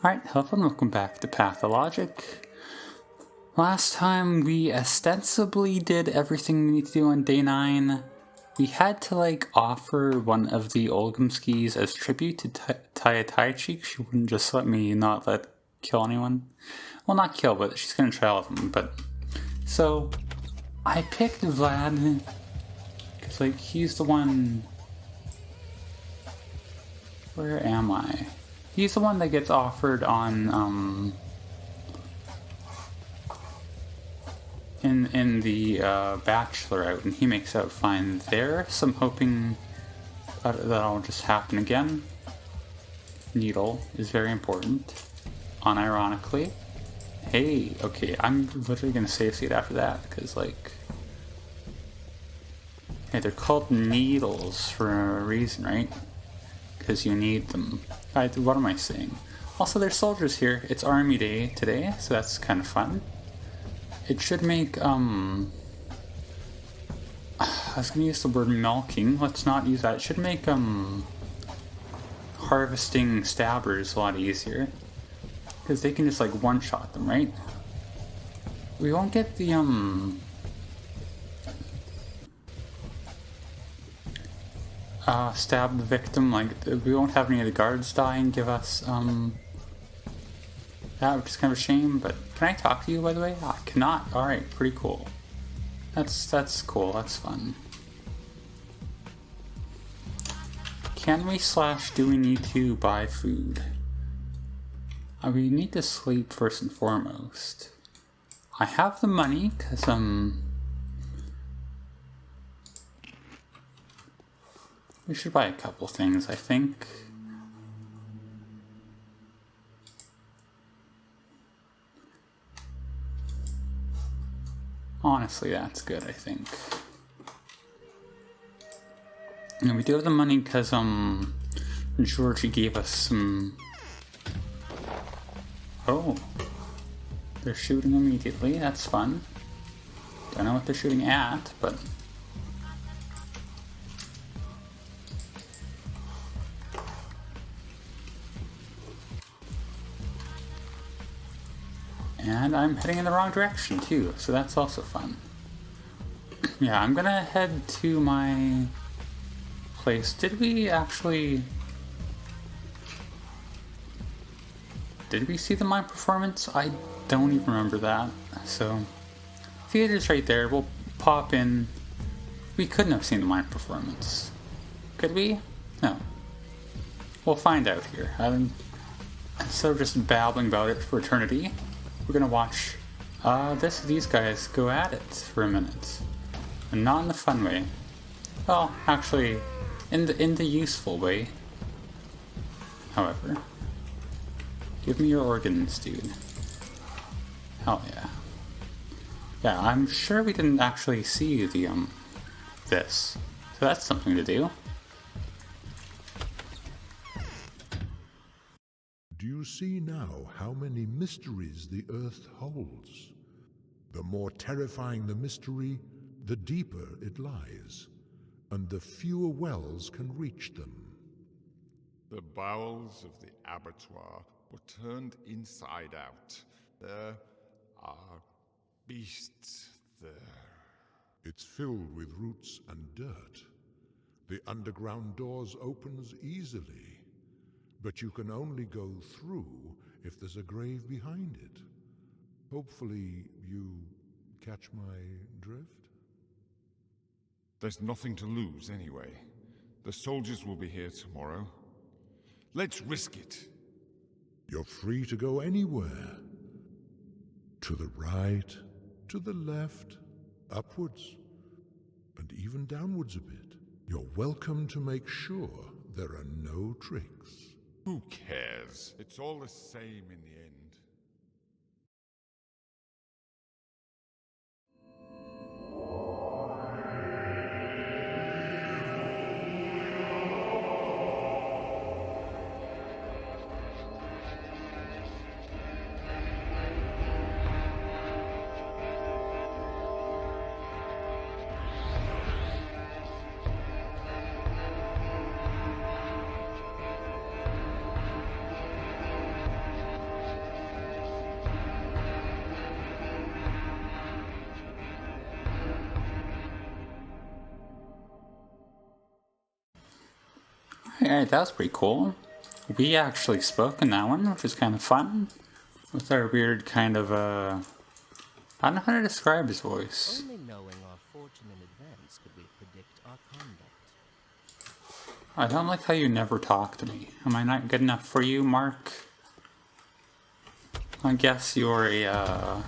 Alright, hello and welcome back to Pathologic. Last time we ostensibly did everything we need to do on day 9. We had to offer one of the Olgumskis as tribute to Taichi. She wouldn't just let me not kill anyone. Well, not kill, but she's gonna try all of them. But so I picked Vlad because he's the one. Where am I? He's the one that gets offered on in the Bachelor out, and he makes out fine there. So I'm hoping that'll just happen again. Needle is very important, unironically. Hey, okay, I'm literally gonna save seed after that because hey, they're called needles for a reason, right? Because you need them. What am I saying? Also, there's soldiers here. It's Army Day today, so that's kind of fun. It should make, I was gonna use the word milking. Let's not use that. It should make, harvesting stabbers a lot easier. Because they can just, one-shot them, right? We won't get the, stab the victim, we won't have any of the guards die and give us, that, which is kind of a shame, but can I talk to you, by the way? I cannot. Alright, pretty cool. That's cool, that's fun. Can we / do we need to buy food? We need to sleep first and foremost. I have the money, because, we should buy a couple things, I think. Honestly, that's good, I think. And we do have the money because, Georgie gave us some... Oh. They're shooting immediately, that's fun. Don't know what they're shooting at, but... And I'm heading in the wrong direction too, so that's also fun. Yeah, I'm gonna head to my place. Did we see the mime performance? I don't even remember that. So, theater's right there. We'll pop in. We couldn't have seen the mime performance. Could we? No. We'll find out here. Instead of just babbling about it for eternity, we're gonna watch these guys go at it for a minute. And not in the fun way. Well, actually, in the useful way. However. Give me your organs, dude. Hell yeah. Yeah, I'm sure we didn't actually see the, this. So that's something to do. Do you see now how many mysteries the Earth holds? The more terrifying the mystery, the deeper it lies, and the fewer wells can reach them. The bowels of the abattoir were turned inside out. There are beasts there. It's filled with roots and dirt. The underground doors opens easily, but you can only go through if there's a grave behind it. Hopefully you catch my drift? There's nothing to lose anyway. The soldiers will be here tomorrow. Let's risk it. You're free to go anywhere. To the right, to the left, upwards, and even downwards a bit. You're welcome to make sure there are no tricks. Who cares? It's all the same in the end. Alright, that was pretty cool. We actually spoke in that one, which was kind of fun. With our weird kind of, I don't know how to describe his voice. Only knowing our fortune in advance could we predict our conduct. I don't like how you never talk to me. Am I not good enough for you, Mark? I guess you're a,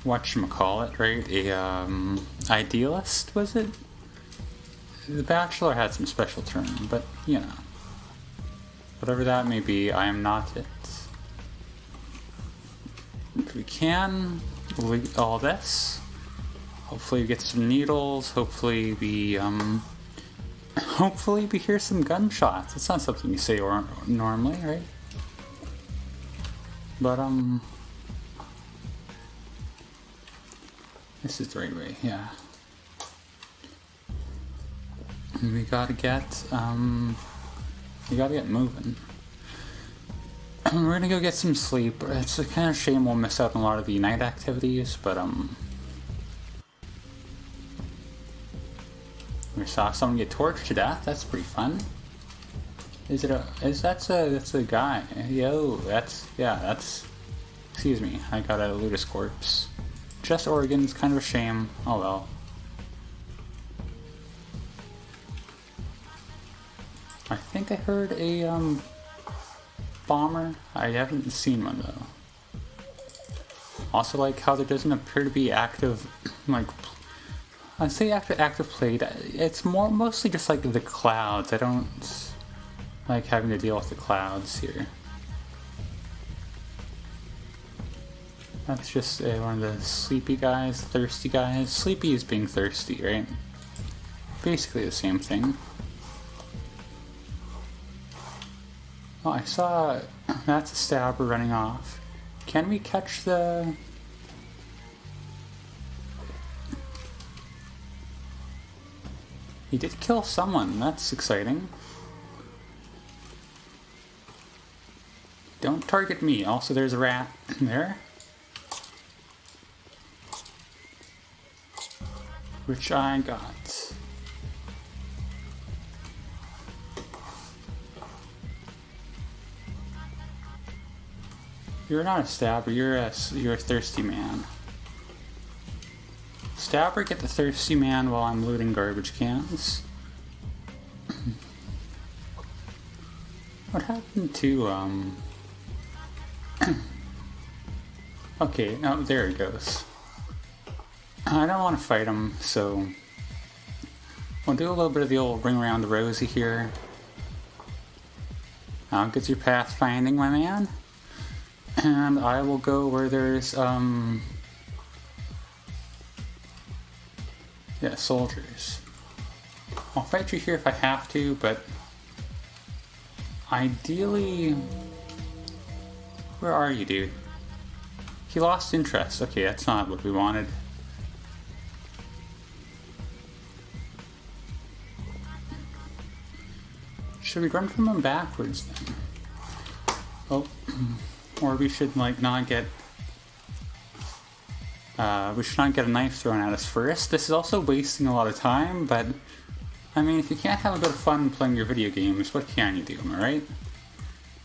whatchamacallit, right? A, idealist, was it? The Bachelor had some special term, but, you know. Whatever that may be, I am not it. If we can, we'll eat all this. Hopefully we get some needles, hopefully we hear some gunshots. It's not something you say normally, right? But, this is the right way, yeah. We gotta get moving. We're gonna go get some sleep. It's a kind of shame we'll miss out on a lot of the night activities, but, we saw someone get torched to death. That's pretty fun. That's a guy. Yo, that's, excuse me, I got a Ludus corpse. Just organs, kind of a shame. Oh well. I think I heard a, bomber. I haven't seen one though. Also like how there doesn't appear to be active, like, I'd say active plate. It's mostly just like the clouds. I don't like having to deal with the clouds here. That's just one of the sleepy guys, thirsty guys. Sleepy is being thirsty, right? Basically the same thing. Oh, I saw that's a stabber running off. Can we catch the... He did kill someone, that's exciting. Don't target me. Also, there's a rat there. Which I got. You're not a stabber, you're a thirsty man. Stabber, get the thirsty man while I'm looting garbage cans. What happened to, okay, no, there he goes. I don't want to fight him, so we'll do a little bit of the old ring around the rosy here. How good's your pathfinding, my man? And I will go where there's, yeah, soldiers. I'll fight you here if I have to, but ideally... Where are you, dude? He lost interest. Okay, that's not what we wanted. Should we run from him backwards then? Oh, or we should like not get... we should not get a knife thrown at us first. This is also wasting a lot of time, but I mean, if you can't have a bit of fun playing your video games, what can you do, am I right?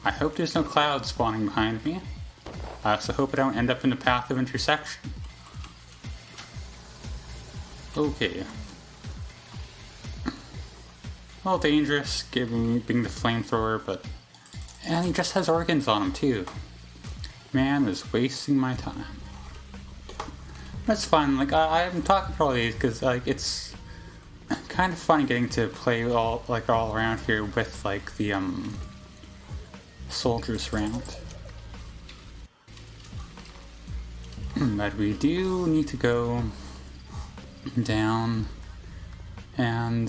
I hope there's no clouds spawning behind me. I also hope I don't end up in the path of intersection. Okay. A little dangerous, being the flamethrower, but... And he just has organs on him, too. Man is wasting my time. That's fun, like, I'm talking for all these, because, like, it's kind of fun getting to play all around here with, like, the, soldiers around. But we do need to go down and,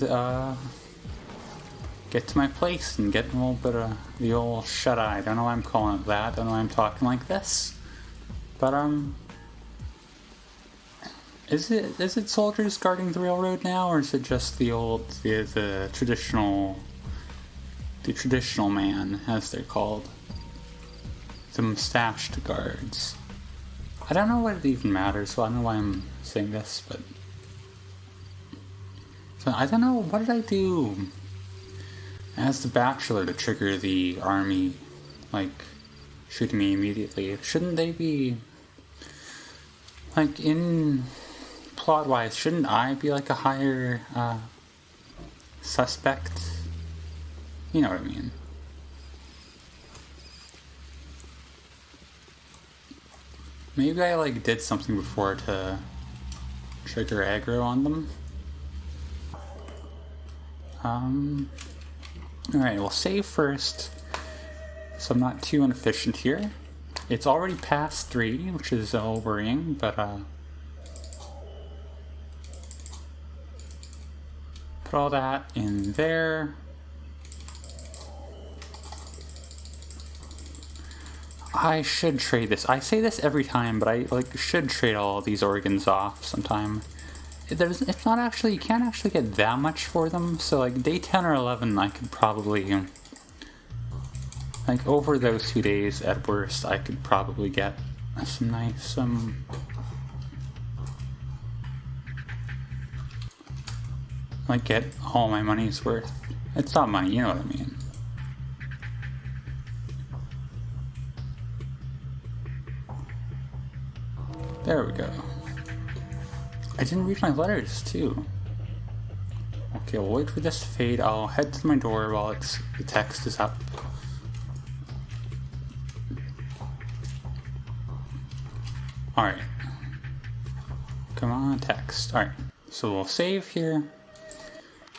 get to my place and get a little bit of the old shut-eye. I don't know why I'm calling it that. I don't know why I'm talking like this. But, is it soldiers guarding the railroad now, or is it just the old, the traditional man, as they're called? The mustached guards. I don't know what it even matters, so I don't know why I'm saying this, but... So, I don't know, what did I do? as the Bachelor to trigger the army, like, shooting me immediately. Shouldn't they be, like, in plot-wise, shouldn't I be, like, a higher, suspect? You know what I mean. Maybe I, like, did something before to trigger aggro on them. Alright, we'll save first, so I'm not too inefficient here. It's already past 3, which is a little worrying, but, put all that in there. I should trade this. I say this every time, but I, like, should trade all these organs off sometime. It's not actually, you can't actually get that much for them, so like day 10 or 11 I could probably, like over those 2 days at worst, I could probably get some nice, like get all my money's worth. It's not money, you know what I mean. There we go. I didn't read my letters, too. Okay, we'll wait for this to fade. I'll head to my door while the text is up. Alright. Come on, text. Alright, so we'll save here.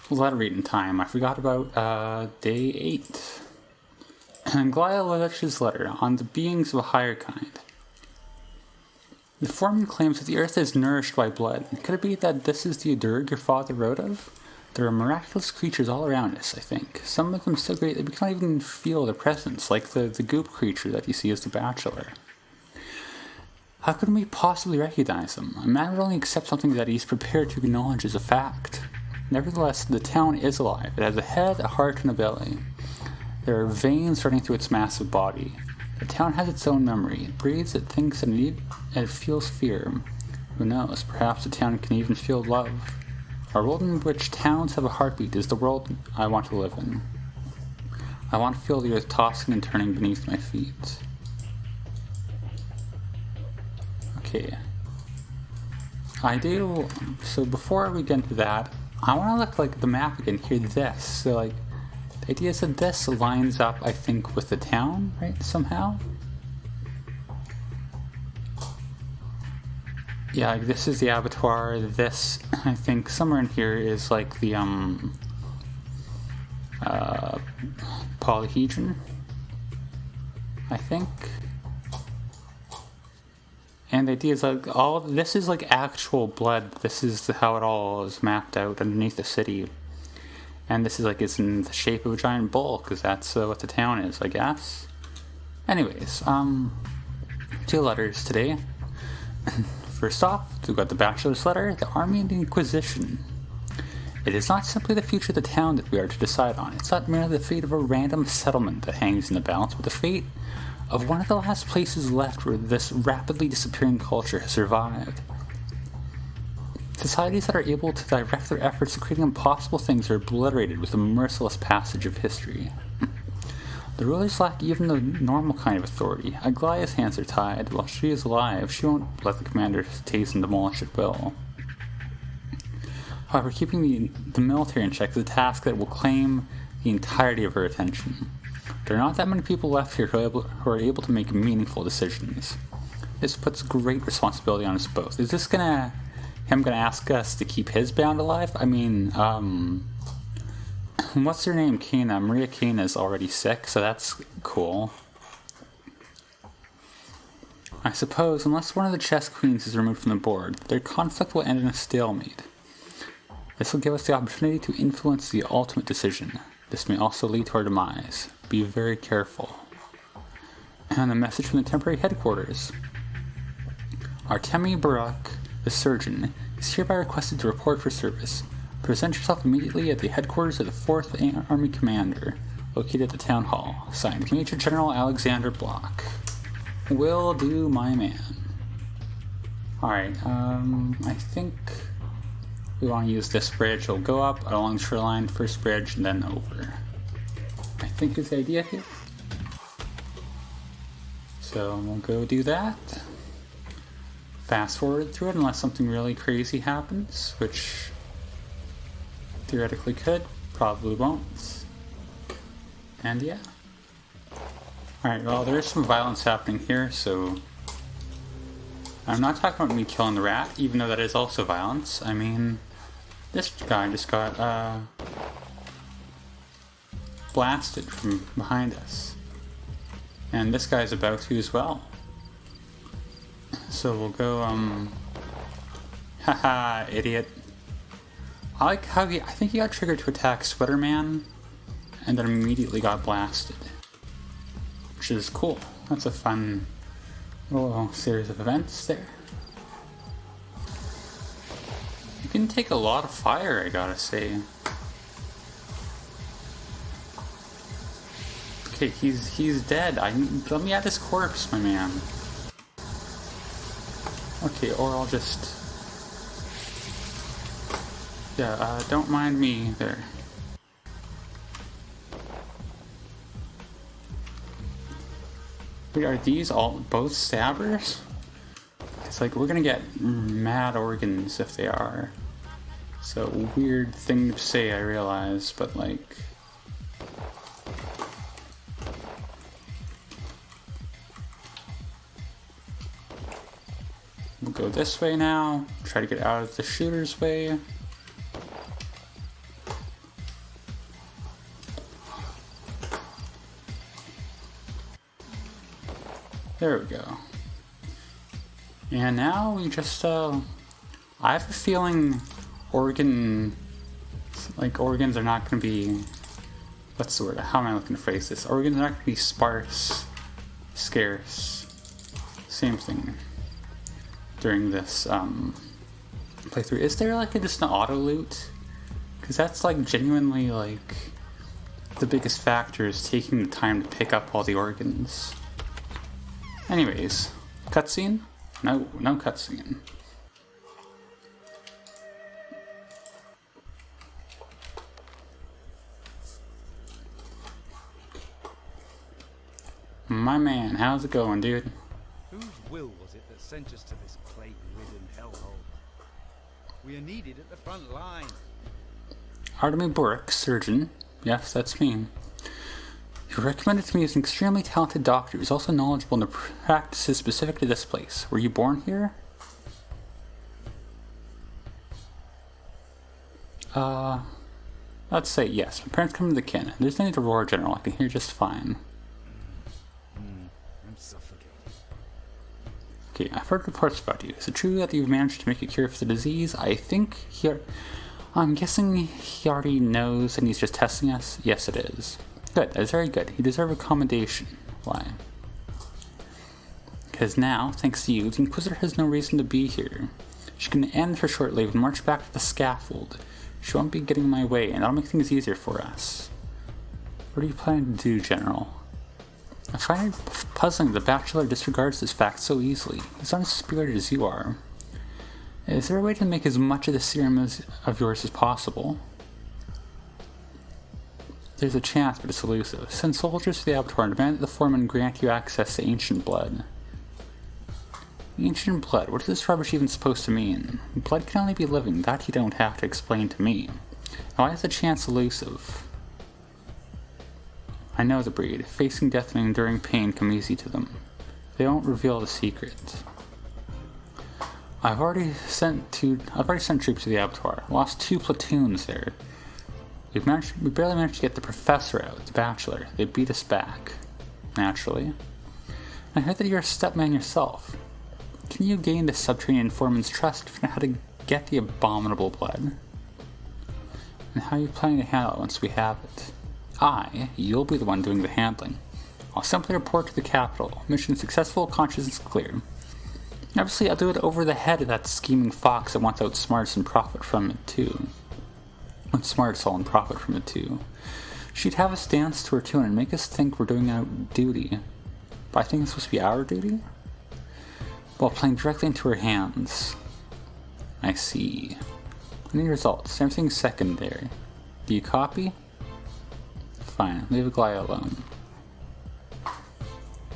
Letter reading time. I forgot about day 8. Glaiolich's letter on the beings of a higher kind. The foreman claims that the earth is nourished by blood. Could it be that this is the Udurg your father wrote of? There are miraculous creatures all around us, I think. Some of them so great that we can't even feel their presence, like the goop creature that you see as the Bachelor. How can we possibly recognize them? A man would only accept something that he's prepared to acknowledge as a fact. Nevertheless, the town is alive. It has a head, a heart, and a belly. There are veins running through its massive body. The town has its own memory. It breathes, it thinks, and it feels fear. Who knows? Perhaps the town can even feel love. A world in which towns have a heartbeat is the world I want to live in. I want to feel the earth tossing and turning beneath my feet. Okay. I do... So before we get into that, I want to look like the map again, hear this. So like, the idea is that this lines up, I think, with the town, right, somehow? Yeah, like this is the abattoir, this, I think, somewhere in here is like the, polyhedron, I think. And the idea is like, this is like actual blood, this is how it all is mapped out underneath the city. And this is like, it's in the shape of a giant bull, because that's what the town is, I guess. Anyways, 2 letters today. First off, we've got the Bachelor's letter, the Army and the Inquisition. It is not simply the future of the town that we are to decide on. It's not merely the fate of a random settlement that hangs in the balance, but the fate of one of the last places left where this rapidly disappearing culture has survived. Societies that are able to direct their efforts to creating impossible things are obliterated with the merciless passage of history. The rulers lack even the normal kind of authority. Aglaia's hands are tied. While she is alive, she won't let the commander taste and demolish at will. However, keeping the military in check is a task that will claim the entirety of her attention. There are not that many people left here who are able to make meaningful decisions. This puts great responsibility on us both. Is this him gonna ask us to keep his band alive? I mean, what's her name? Kana. Maria Kana is already sick, so that's cool. I suppose, unless one of the chess queens is removed from the board, their conflict will end in a stalemate. This will give us the opportunity to influence the ultimate decision. This may also lead to our demise. Be very careful. And a message from the temporary headquarters. Artemi Barak, the surgeon, is hereby requested to report for service. Present yourself immediately at the headquarters of the 4th Army Commander, located at the Town Hall. Signed, Major General Alexander Block. Will do, my man. Alright, I think we want to use this bridge. We'll go up along the shoreline, first bridge, and then over. think is the idea here. So we'll go do that. Fast forward through it unless something really crazy happens, which theoretically could, probably won't. And yeah. Alright, well, there is some violence happening here, so I'm not talking about me killing the rat, even though that is also violence. I mean, this guy just got blasted from behind us. And this guy's about to as well. So we'll go, haha, idiot. I like how I think he got triggered to attack Sweaterman, and then immediately got blasted. Which is cool. That's a fun little series of events there. You can take a lot of fire, I gotta say. Okay, he's dead. Let me at his corpse, my man. Okay, or I'll just... Yeah, don't mind me there. Wait, are these all both stabbers? It's like, we're gonna get mad organs if they are. So, weird thing to say, I realize, but like... We'll go this way now, try to get out of the shooter's way. There we go. And now we just, I have a feeling organs are not going to be, what's the word, how am I looking to phrase this? Organs are not going to be sparse, scarce, same thing during this, playthrough. Is there like just an auto loot? Because that's like genuinely like the biggest factor is taking the time to pick up all the organs. Anyways, cutscene? No cutscene. My man, how's it going, dude? Whose will was it that sent us to this plague-ridden hellhole? We are needed at the front line. Artemy Burke, surgeon. Yes, that's me. You recommended to me as an extremely talented doctor who's also knowledgeable in the practices specific to this place. Were you born here? Let's say yes. My parents come to the kin. There's no need to roar, General. I can hear just fine. I'm suffocating. Okay, I've heard reports about you. Is it true that you've managed to make a cure for the disease? I'm guessing he already knows and he's just testing us? Yes, it is. Good, that is very good. You deserve a commendation. Why? Because now, thanks to you, the Inquisitor has no reason to be here. She can end her short leave and march back to the scaffold. She won't be getting in my way, and that'll make things easier for us. What are you planning to do, General? I find it puzzling the Bachelor disregards this fact so easily. He's not as spirited as you are. Is there a way to make as much of the serum of yours as possible? There's a chance, but it's elusive. Send soldiers to the abattoir and demand that the foreman grant you access to ancient blood. Ancient blood? What is this rubbish even supposed to mean? Blood can only be living. That you don't have to explain to me. Now, why is the chance elusive? I know the breed. Facing death and enduring pain come easy to them. They won't reveal the secret. I've already sent troops to the abattoir. Lost 2 platoons there. We barely managed to get the professor out, the Bachelor. They beat us back. Naturally. I heard that you're a stepman yourself. Can you gain the subterranean foreman's trust to know how to get the abominable blood? And how are you planning to handle it once we have it? You'll be the one doing the handling. I'll simply report to the capital. Mission successful, conscience clear. Obviously, I'll do it over the head of that scheming fox that wants to outsmart us and profit from it too. Outsmart us all and profit from it too. She'd have us dance to her tune and make us think we're doing our duty. But I think it's supposed to be our duty? While playing directly into her hands. I see. Any results? Everything's secondary. Do you copy? fine. Leave Aglaia alone.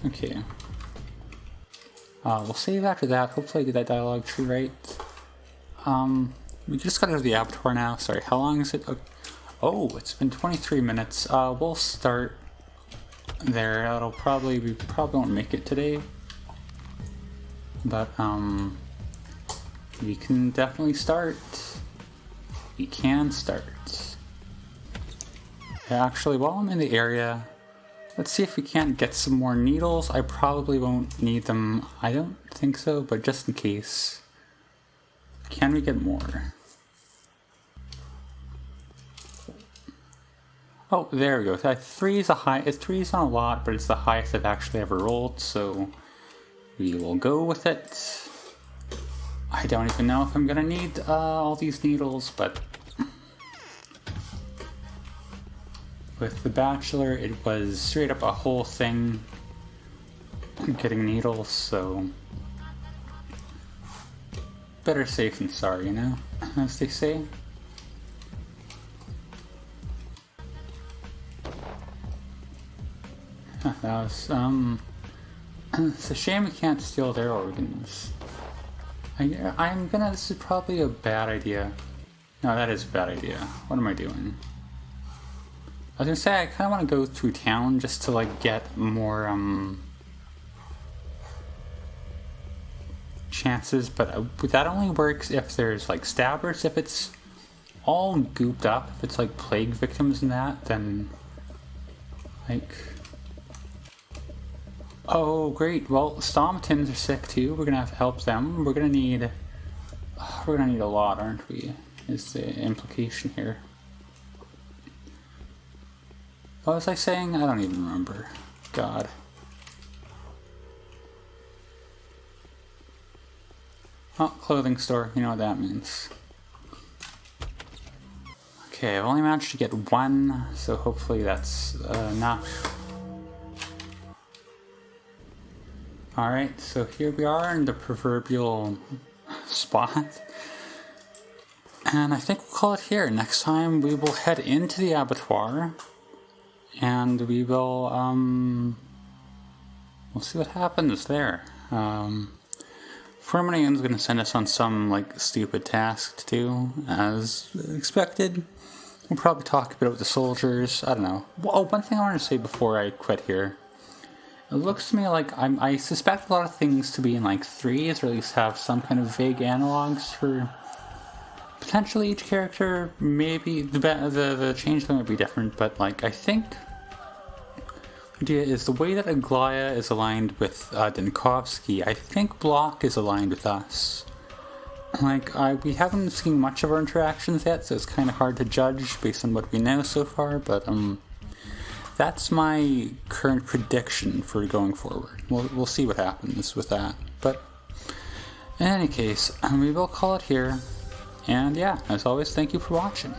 Okay. We'll save after that. Hopefully I get that dialogue tree right. We just gotta go to the abattoir now. Sorry, how long is it? Oh, it's been 23 minutes. We'll start there. We probably won't make it today. But, we can definitely start. We can start. Actually, while I'm in the area, let's see if we can't get some more needles. I probably won't need them. I don't think so, but just in case. Can we get more? Oh, there we go. That 3 is a high. 3 is not a lot, but it's the highest I've actually ever rolled, so we will go with it. I don't even know if I'm gonna need all these needles, but with the Bachelor, it was straight up a whole thing getting needles, so better safe than sorry, you know, as they say. That was, it's a shame we can't steal their organs. This is probably a bad idea. No, that is a bad idea. What am I doing? I was gonna say, I kinda wanna go through town just to, like, get more, chances, but that only works if there's, like, stabbers. If it's all gooped up, if it's, like, plague victims and that, then, like... Oh, great. Well, Stomatins are sick too. We're gonna have to help them. We're gonna need a lot, aren't we? Is the implication here. What was I saying? I don't even remember. God. Oh, clothing store. You know what that means. Okay, I've only managed to get one, so hopefully that's enough. Alright, so here we are in the proverbial spot. And I think we'll call it here. Next time we will head into the abattoir. And we will, we'll see what happens there. Firmanian's gonna send us on some, like, stupid task to do, as expected. We'll probably talk a bit about the soldiers. I don't know. Oh, one thing I want to say before I quit here. It looks to me like I suspect a lot of things to be in like 3s, or at least have some kind of vague analogs for potentially each character. Maybe the changeling would be different, but like I think the idea is the way that Aglaia is aligned with Dinkovsky, I think Block is aligned with us. Like we haven't seen much of our interactions yet, so it's kind of hard to judge based on what we know so far. But that's my current prediction for going forward. We'll see what happens with that. But in any case, we will call it here. And yeah, as always, thank you for watching.